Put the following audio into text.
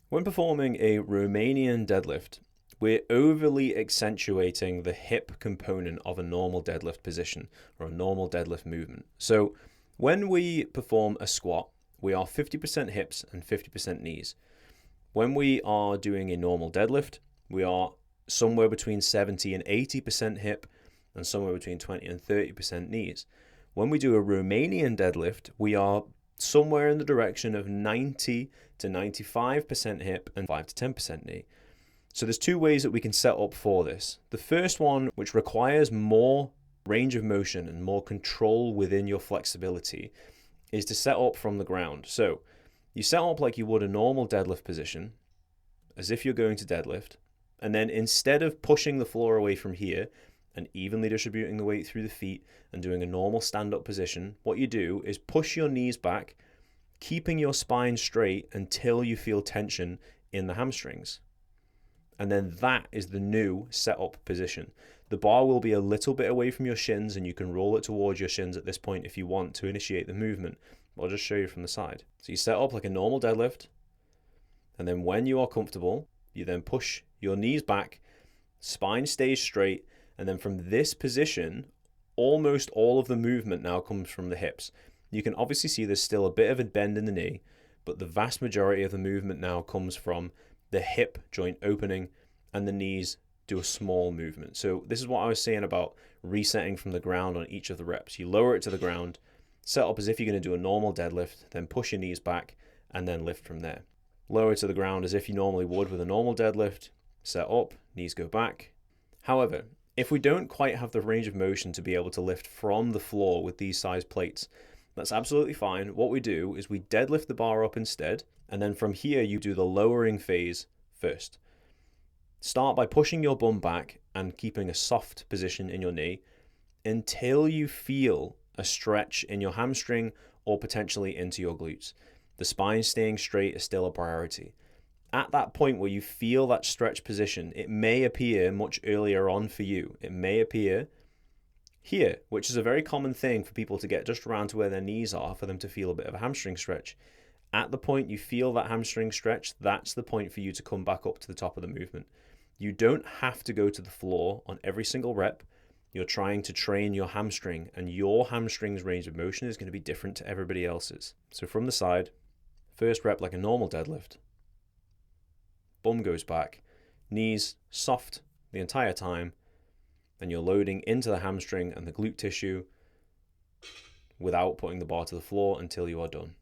When performing a Romanian deadlift, we're overly accentuating the hip component of a normal deadlift position or a normal deadlift movement. So when we perform a squat, we are 50% hips and 50% knees. When we are doing a normal deadlift, we are somewhere between 70 and 80% hip and somewhere between 20 and 30% knees. When we do a Romanian deadlift, we are somewhere in the direction of 90 to 95% hip and 5 to 10% knee. So there's two ways that we can set up for this. The first one, which requires more range of motion and more control within your flexibility, is to set up from the ground. So you set up like you would a normal deadlift position, as if you're going to deadlift, and then instead of pushing the floor away from here and evenly distributing the weight through the feet and doing a normal stand-up position, what you do is push your knees back, keeping your spine straight until you feel tension in the hamstrings. And then that is the new setup position. The bar will be a little bit away from your shins, and you can roll it towards your shins at this point if you want to initiate the movement. I'll just show you from the side. So you set up like a normal deadlift, and then when you are comfortable, you then push your knees back, spine stays straight, and then from this position, almost all of the movement now comes from the hips. You can obviously see there's still a bit of a bend in the knee, but the vast majority of the movement now comes from the hip joint opening, and the knees do a small movement. So this is what I was saying about resetting from the ground on each of the reps. You lower it to the ground, set up as if you're going to do a normal deadlift, then push your knees back, and then lift from there. Lower to the ground as if you normally would with a normal deadlift, set up, knees go back. However, if we don't quite have the range of motion to be able to lift from the floor with these size plates, that's absolutely fine. What we do is we deadlift the bar up instead, and then from here you do the lowering phase first. Start by pushing your bum back and keeping a soft position in your knee until you feel a stretch in your hamstring or potentially into your glutes. The spine staying straight is still a priority. At that point where you feel that stretch position, it may appear much earlier on for you. It may appear here, which is a very common thing for people to get just around to where their knees are for them to feel a bit of a hamstring stretch. At the point you feel that hamstring stretch, that's the point for you to come back up to the top of the movement. You don't have to go to the floor on every single rep. You're trying to train your hamstring, and your hamstring's range of motion is going to be different to everybody else's. So from the side, first rep like a normal deadlift. Bum goes back, knees soft the entire time, and you're loading into the hamstring and the glute tissue without putting the bar to the floor until you are done.